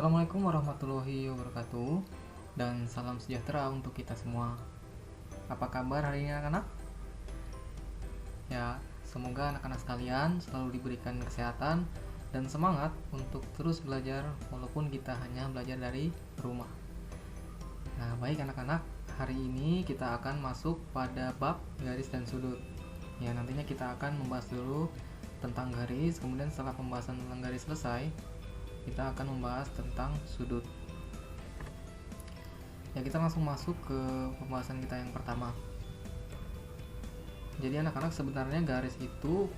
Assalamualaikum warahmatullahi wabarakatuh, dan salam sejahtera untuk kita semua. Apa kabar hari ini anak-anak? Ya, semoga anak-anak sekalian selalu diberikan kesehatan dan semangat untuk terus belajar walaupun kita hanya belajar dari rumah. Nah, baik anak-anak, hari ini kita akan masuk pada bab garis dan sudut. Ya, nantinya kita akan membahas dulu tentang garis, kemudian setelah pembahasan tentang garis selesai, kita akan membahas tentang sudut. Ya, kita langsung masuk ke pembahasan kita yang pertama. Jadi anak-anak, sebenarnya garis itu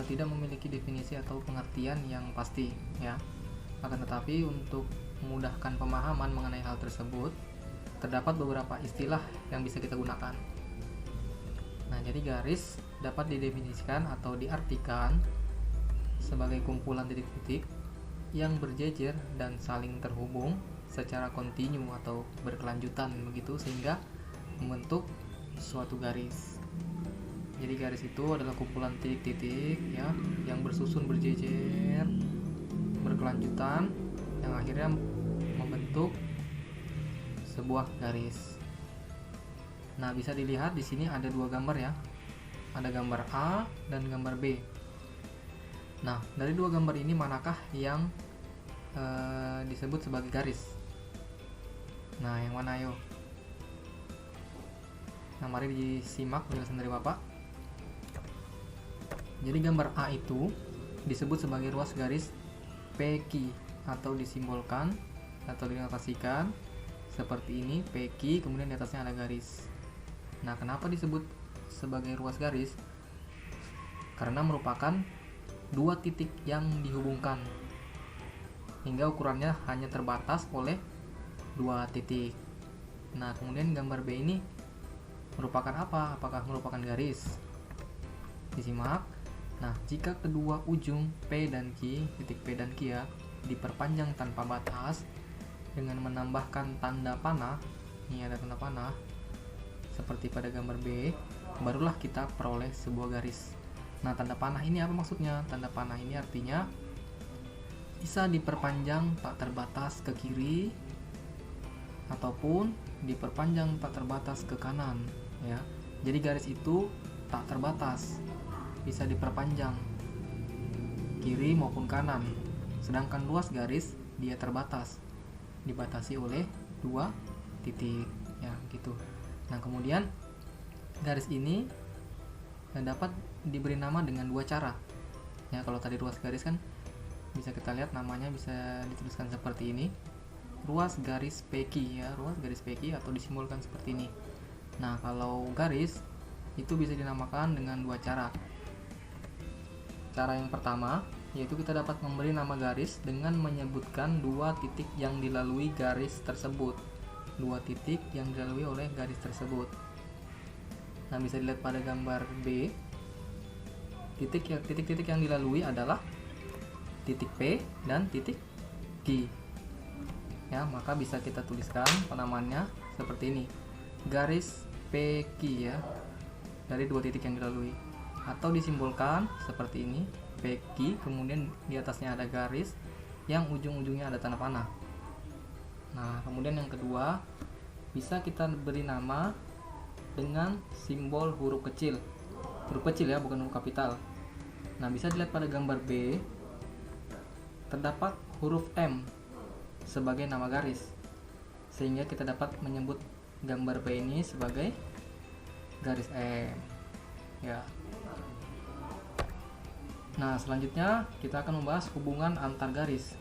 tidak memiliki definisi atau pengertian yang pasti, ya. Akan tetapi untuk memudahkan pemahaman mengenai hal tersebut, terdapat beberapa istilah yang bisa kita gunakan. Nah, jadi garis dapat didefinisikan atau diartikan sebagai kumpulan titik-titik yang berjejer dan saling terhubung secara kontinu atau berkelanjutan begitu sehingga membentuk suatu garis. Jadi garis itu adalah kumpulan titik-titik ya yang bersusun berjejer berkelanjutan yang akhirnya membentuk sebuah garis. Nah, bisa dilihat di sini ada dua gambar ya. Ada gambar A dan gambar B. Nah, dari dua gambar ini manakah yang disebut sebagai garis? Nah, yang mana ayo? Nah, mari disimak penjelasan dari Bapak. Jadi gambar A itu disebut sebagai ruas garis PQ atau disimbolkan atau dinotasikan seperti ini, PQ, kemudian di atasnya ada garis. Nah, kenapa disebut sebagai ruas garis? Karena merupakan dua titik yang dihubungkan hingga ukurannya hanya terbatas oleh dua titik. Nah, kemudian gambar B ini merupakan apa? Apakah merupakan garis? Disimak. Nah, jika kedua ujung P dan Q, titik P dan Q ya, diperpanjang tanpa batas dengan menambahkan tanda panah, ini ada tanda panah, seperti pada gambar B, barulah kita peroleh sebuah garis. Nah, tanda panah ini apa maksudnya? Tanda panah ini artinya bisa diperpanjang tak terbatas ke kiri ataupun diperpanjang tak terbatas ke kanan ya. Jadi garis itu tak terbatas, bisa diperpanjang kiri maupun kanan. Sedangkan luas garis dia terbatas, dibatasi oleh dua titik ya gitu. Nah, kemudian garis ini dapat diberi nama dengan dua cara. Ya, kalau tadi ruas garis kan bisa kita lihat namanya bisa dituliskan seperti ini, ruas garis PQ ya, ruas garis PQ atau disimbolkan seperti ini. Nah, kalau garis itu bisa dinamakan dengan dua cara. Cara yang pertama yaitu kita dapat memberi nama garis dengan menyebutkan dua titik yang dilalui garis tersebut. Dua titik yang dilalui oleh garis tersebut. Nah, bisa dilihat pada gambar B. Titik-titik yang dilalui adalah titik P dan titik Q. Ya, maka bisa kita tuliskan penamaannya seperti ini. Garis PQ ya, dari dua titik yang dilalui. Atau disimbolkan seperti ini, PQ, kemudian di atasnya ada garis yang ujung-ujungnya ada tanda panah. Nah, kemudian yang kedua, bisa kita beri nama dengan simbol huruf kecil. Huruf kecil ya, bukan huruf kapital. Nah, bisa dilihat pada gambar B, terdapat huruf M sebagai nama garis, sehingga kita dapat menyebut gambar B ini sebagai garis M ya. Nah, selanjutnya kita akan membahas hubungan antar garis.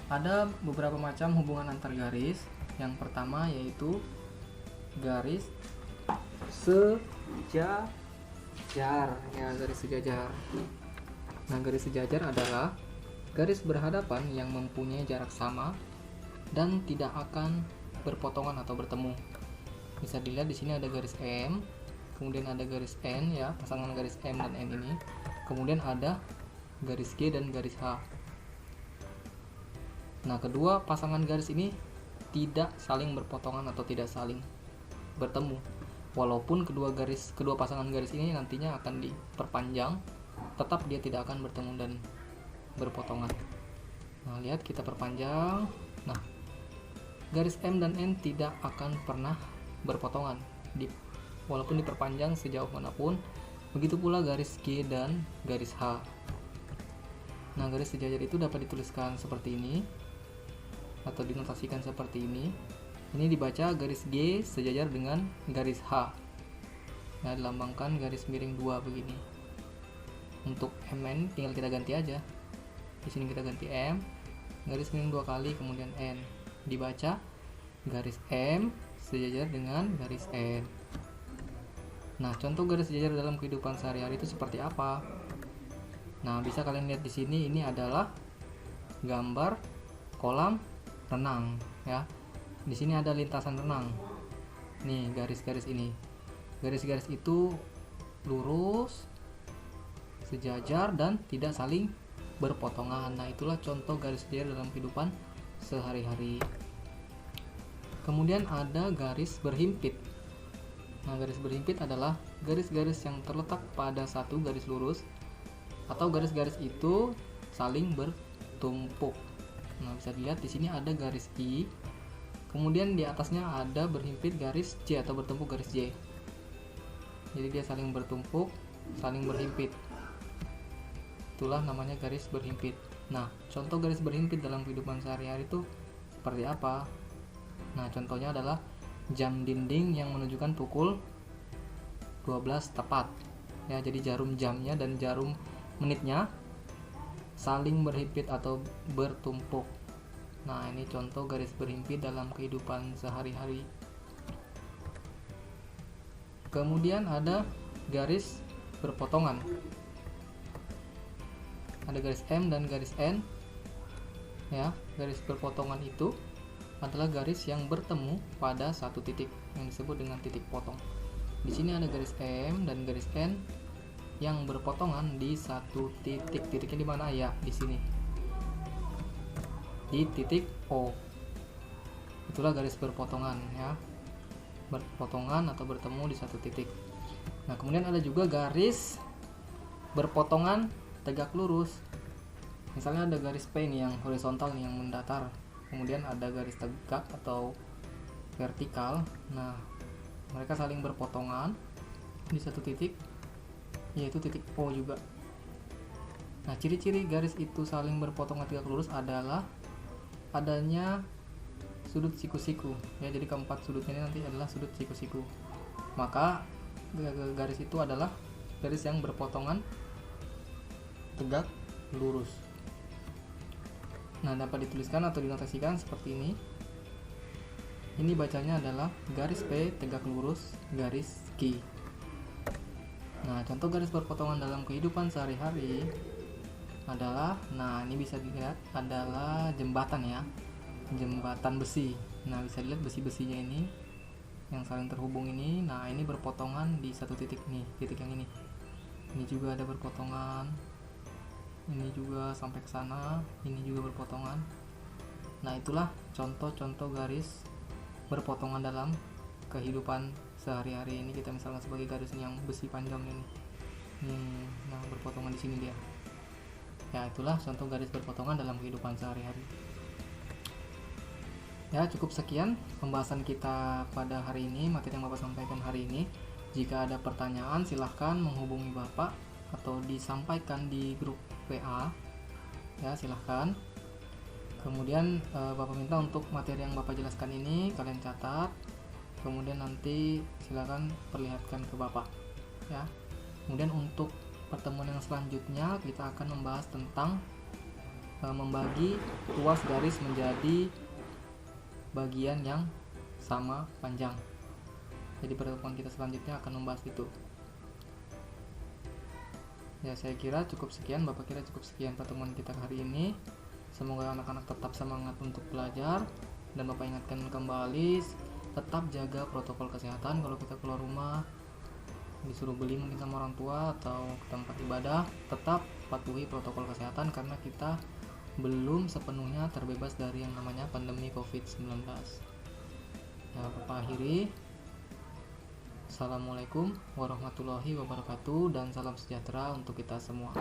Ada beberapa macam hubungan antar garis. Yang pertama yaitu garis sejajar ya, garis sejajar. Nah, garis sejajar adalah garis berhadapan yang mempunyai jarak sama dan tidak akan berpotongan atau bertemu. Bisa dilihat di sini ada garis M, kemudian ada garis N ya, pasangan garis M dan N ini. Kemudian ada garis G dan garis H. Nah, kedua pasangan garis ini tidak saling berpotongan atau tidak saling bertemu. Walaupun kedua pasangan garis ini nantinya akan diperpanjang, tetap dia tidak akan bertemu dan berpotongan. Nah, lihat kita perpanjang. Nah, garis M dan N tidak akan pernah berpotongan walaupun diperpanjang sejauh manapun. Begitu pula garis G dan garis H. Nah, garis sejajar itu dapat dituliskan seperti ini atau dinotasikan seperti ini. Ini dibaca garis G sejajar dengan garis H. Nah, dilambangkan garis miring 2 begini. Untuk MN tinggal kita ganti aja. Di sini kita ganti M, garis miring 2 kali, kemudian N. Dibaca garis M sejajar dengan garis N. Nah, contoh garis sejajar dalam kehidupan sehari-hari itu seperti apa? Nah, bisa kalian lihat di sini, ini adalah gambar kolam renang ya. Di sini ada lintasan renang. Nih, garis-garis ini. Garis-garis itu lurus, sejajar, dan tidak saling berpotongan. Nah, itulah contoh garis sejajar dalam kehidupan sehari-hari. Kemudian ada garis berhimpit. Nah, garis berhimpit adalah garis-garis yang terletak pada satu garis lurus atau garis-garis itu saling bertumpuk. Nah, bisa dilihat di sini ada garis I, kemudian di atasnya ada berhimpit garis J atau bertumpuk garis J. Jadi dia saling bertumpuk, saling berhimpit. Itulah namanya garis berhimpit. Nah, contoh garis berhimpit dalam kehidupan sehari-hari itu seperti apa? Nah, contohnya adalah jam dinding yang menunjukkan pukul 12 tepat. Ya, jadi jarum jamnya dan jarum menitnya saling berhimpit atau bertumpuk. Nah, ini contoh garis berhimpit dalam kehidupan sehari-hari. Kemudian ada garis berpotongan. Ada garis M dan garis N. Ya, garis berpotongan itu adalah garis yang bertemu pada satu titik yang disebut dengan titik potong. Di sini ada garis M dan garis N yang berpotongan di satu titik. Titiknya di mana ya? Di sini. Di titik O. Itulah garis berpotongan ya. Berpotongan atau bertemu di satu titik. Nah, kemudian ada juga garis berpotongan tegak lurus. Misalnya ada garis P nih yang horizontal nih, yang mendatar. Kemudian ada garis tegak atau vertikal. Nah, mereka saling berpotongan di satu titik, yaitu titik O juga. Nah, ciri-ciri garis itu saling berpotongan tegak lurus adalah adanya sudut siku-siku ya. Jadi keempat sudutnya ini nanti adalah sudut siku-siku. Maka garis itu adalah garis yang berpotongan tegak lurus. Nah, dapat dituliskan atau dinotasikan seperti ini. Ini bacanya adalah garis P tegak lurus garis Q. Nah, contoh garis berpotongan dalam kehidupan sehari-hari adalah, nah ini bisa dilihat adalah jembatan ya, jembatan besi. Nah, bisa dilihat besi-besinya ini yang saling terhubung ini. Nah, ini berpotongan di satu titik nih, titik yang ini. Ini juga ada berpotongan. Ini juga sampai ke sana, ini juga berpotongan. Nah, itulah contoh-contoh garis berpotongan dalam kehidupan sehari-hari. Ini kita misalkan sebagai garis yang besi panjang ini. Nah, berpotongan di sini dia. Ya, itulah contoh garis berpotongan dalam kehidupan sehari-hari. Ya, cukup sekian pembahasan kita pada hari ini, materi yang Bapak sampaikan hari ini. Jika ada pertanyaan, silahkan menghubungi Bapak atau disampaikan di grup WA. Ya, silahkan. Kemudian Bapak minta untuk materi yang Bapak jelaskan ini kalian catat. Kemudian nanti silahkan perlihatkan ke Bapak. Ya. Kemudian untuk pertemuan yang selanjutnya kita akan membahas tentang membagi ruas garis menjadi bagian yang sama panjang. Jadi pertemuan kita selanjutnya akan membahas itu. Ya, saya kira cukup sekian, Bapak kira cukup sekian pertemuan kita hari ini. Semoga anak-anak tetap semangat untuk belajar, dan Bapak ingatkan kembali tetap jaga protokol kesehatan. Kalau kita keluar rumah disuruh beli mungkin sama orang tua atau ke tempat ibadah, tetap patuhi protokol kesehatan karena kita belum sepenuhnya terbebas dari yang namanya pandemi COVID-19. Ya, Bapak akhiri. Assalamualaikum warahmatullahi wabarakatuh dan salam sejahtera untuk kita semua.